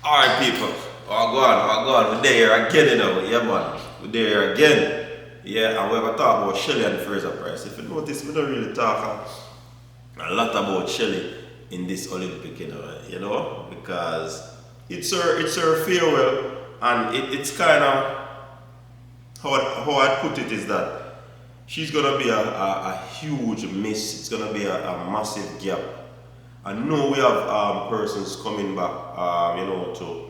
Alright people, we're there again, you know, yeah man, we're there again. Yeah, and we're gonna talk about Shelly-Ann Fraser-Pryce. If you notice, we don't really talk a lot about Shelly in this Olympic, because it's her farewell, and it's kind of how I put it is that she's gonna be a huge miss. It's gonna be a massive gap. I know we have persons coming back, to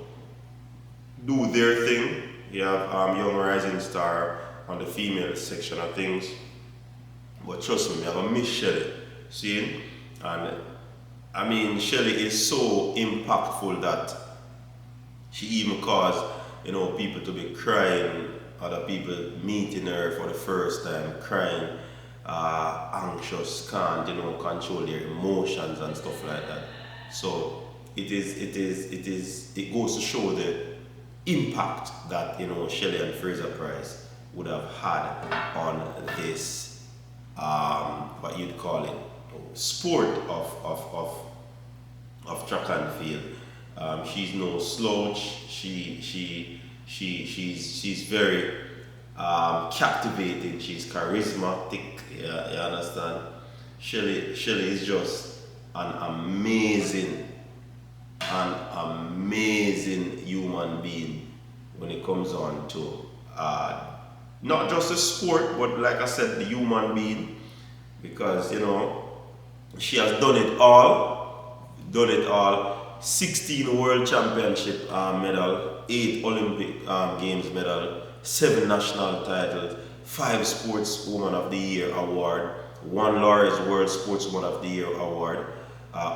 do their thing. You have Young Rising Star on the female section of things. But trust me, I have a miss Shelly. See? And I mean, Shelly is so impactful that she even caused, people to be crying, other people meeting her for the first time, crying, anxious, can't, control their emotions and stuff like that. So it goes to show the impact that Shelly-Ann Fraser-Pryce would have had on this what you'd call it sport of track and field. She's no slouch. She's very captivating. She's charismatic. Yeah, you understand? Shelly is just an amazing human being when it comes on to not just the sport, but like I said, the human being, because she has done it all. 16 World Championship medal, 8 Olympic Games medal, 7 national titles, 5 Sportswoman of the Year award, 1 Laurie's World Sportswoman of the Year award,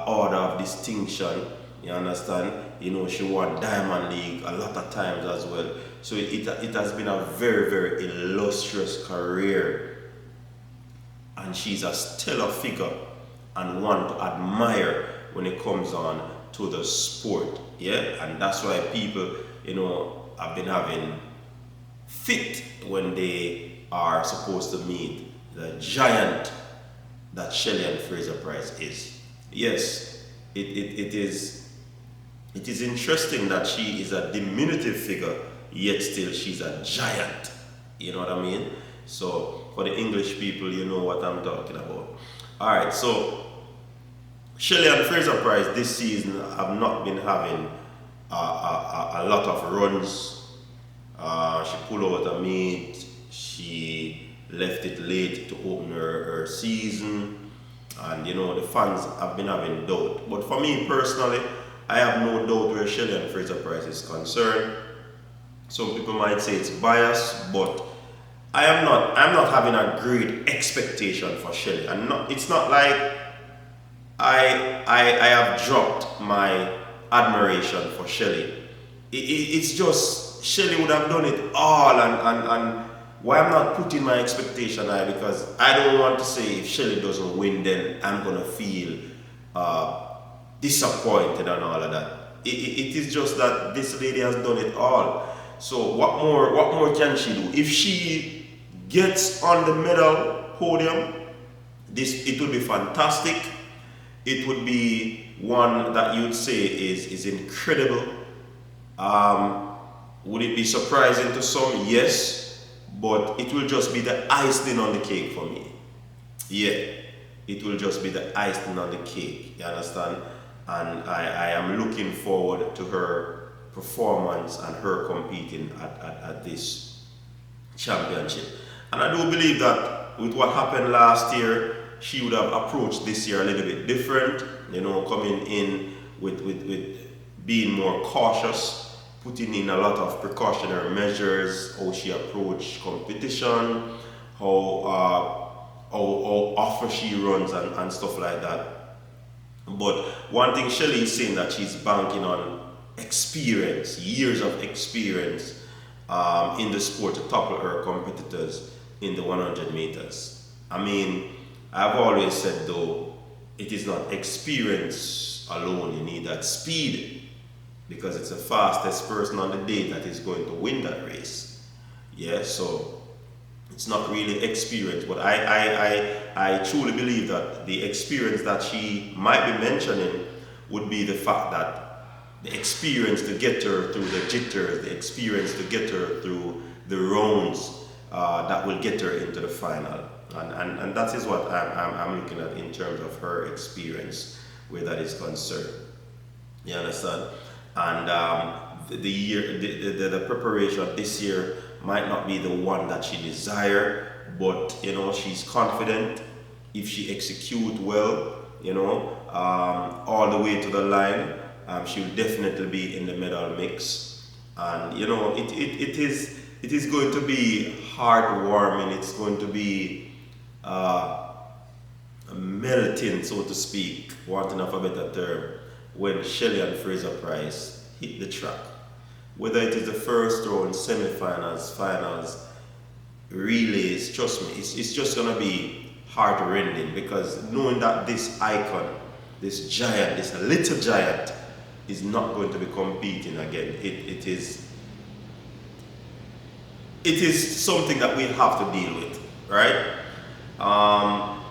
Order of Distinction. You understand? She won Diamond League a lot of times as well. So it has been a very, very illustrious career. And she's a stellar figure and one to admire when it comes on to the sport. Yeah? And that's why people, have been having fit when they are supposed to meet the giant that Shelly-Ann Fraser-Pryce is. Yes, it is interesting that she is a diminutive figure, yet still she's a giant. You know what I mean? So for the English people, you know what I'm talking about. Alright, so Shelly-Ann Fraser-Pryce this season have not been having a lot of runs. She pulled out a meet. She left it late to open her season. And the fans have been having doubt. But for me personally, I have no doubt where Shelly-Ann Fraser-Pryce is concerned. Some people might say it's biased, but I'm not having a great expectation for Shelly. It's not like I have dropped my admiration for Shelly. It's just Shelly would have done it all, and why I'm not putting my expectation high, because I don't want to say if Shelly doesn't win, then I'm gonna feel disappointed and all of that. It is just that this lady has done it all. So what more can she do? If she gets on the medal podium, it would be fantastic. It would be one that you'd say is incredible. Would it be surprising to some? Yes, but it will just be the icing on the cake for me. Yeah, it will just be the icing on the cake. You understand? And I am looking forward to her performance and her competing at this championship. And I do believe that with what happened last year, she would have approached this year a little bit different, coming in with being more cautious, putting in a lot of precautionary measures, how she approached competition, how often she runs and stuff like that. But one thing Shelly is saying that she's banking on experience, years of experience in the sport to topple her competitors in the 100 meters. I mean, I've always said though, it is not experience alone, you need that speed, because it's the fastest person on the day that is going to win that race. Yeah, so it's not really experience, but I truly believe that the experience that she might be mentioning would be the fact that the experience to get her through the jitters, the experience to get her through the rounds that will get her into the final. And that is what I'm looking at in terms of her experience where that is concerned. You understand? And the preparation this year might not be the one that she desired, but you know, she's confident if she execute well, you know, all the way to the line, she'll definitely be in the medal mix. And you know, it is going to be heartwarming. It's going to be melting, so to speak, wanting of a better term, when Shelly-Ann Fraser-Pryce hit the track. Whether it is the first round, semi-finals, finals, relays, trust me, it's just gonna be heart-rending, because knowing that this icon, this giant, this little giant, is not going to be competing again. It is something that we have to deal with, right?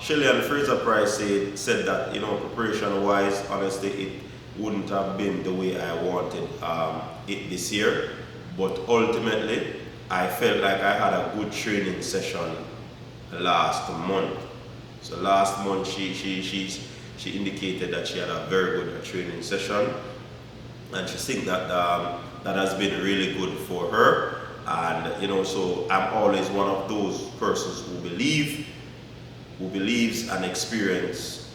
Shelly-Ann Fraser-Pryce said that, you know, preparation-wise, honestly, it wouldn't have been the way I wanted it this year, but ultimately, I felt like I had a good training session last month. So last month, she indicated that she had a very good training session, and she thinks that that has been really good for her. And you know, so I'm always one of those persons who believes and experience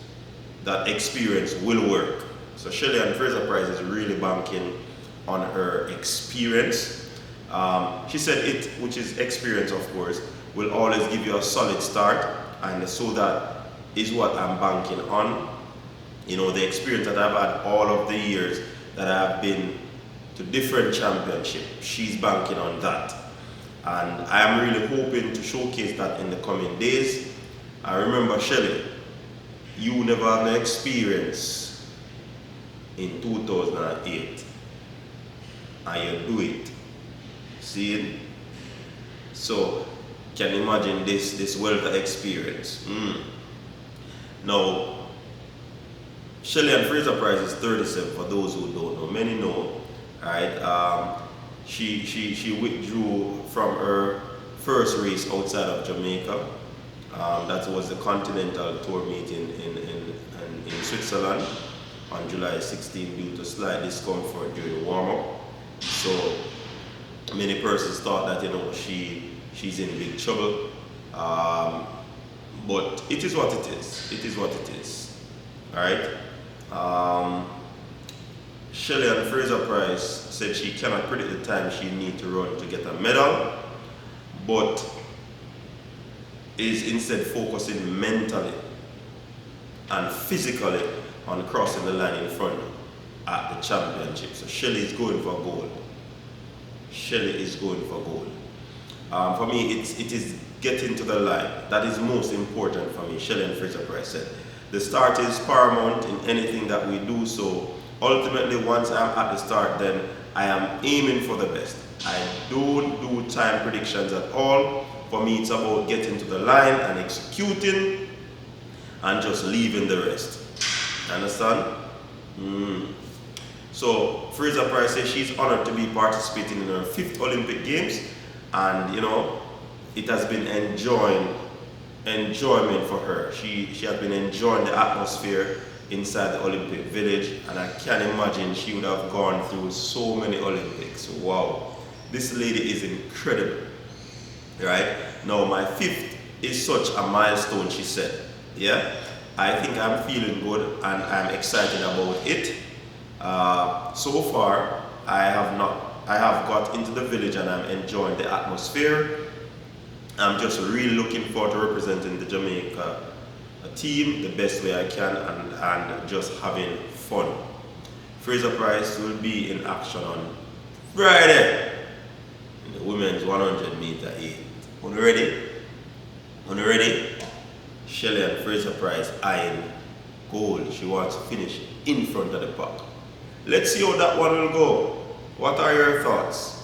that experience will work. So Shelly-Ann Fraser-Pryce is really banking on her experience. She said it, which is experience of course, will always give you a solid start, and so that is what I'm banking on. You know, the experience that I've had all of the years that I've been to different championships, she's banking on that. And I'm really hoping to showcase that in the coming days. I remember, Shelly, you never had an experience in 2008, and you do it. See? So, can you imagine this wealth of experience? Now, Shelly-Ann Fraser-Pryce is 37, for those who don't know. Many know, right? She withdrew from her first race outside of Jamaica. That was the Continental Tour meeting in Switzerland on July 16 due to slight discomfort during the warm-up. So many persons thought that, you know, she's in big trouble. But it is what it is. It is what it is. Alright? Shelly-Ann Fraser-Pryce said she cannot predict the time she needs to run to get a medal, but is instead focusing mentally and physically on crossing the line in front at the championship. So Shelly is going for gold. Shelly is going for gold. For me, it is getting to the line. That is most important for me, Shelly-Ann Fraser-Pryce said. The start is paramount in anything that we do, so ultimately once I'm at the start, then I am aiming for the best. I don't do time predictions at all. For me, it's about getting to the line and executing and just leaving the rest. Understand? So Fraser-Pryce says she's honored to be participating in her 5th Olympic Games, and you know, it has been enjoyment for her. She has been enjoying the atmosphere inside the Olympic Village, and I can't imagine she would have gone through so many Olympics. Wow, this lady is incredible. Right? Now my 5th is such a milestone, she said. Yeah? I think I'm feeling good and I'm excited about it. So far, I have got into the village and I'm enjoying the atmosphere. I'm just really looking forward to representing the Jamaica team the best way I can and just having fun. Fraser-Pryce will be in action on Friday in the women's 100 meter aid. Are you ready? Are you ready? Shelly-Ann Fraser-Pryce eyeing gold. She wants to finish in front of the pack. Let's see how that one will go. What are your thoughts?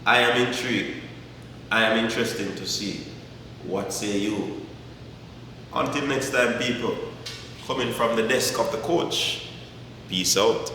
I am intrigued. I am interested to see. What say you? Until next time, people, coming from the desk of the coach, Peace out.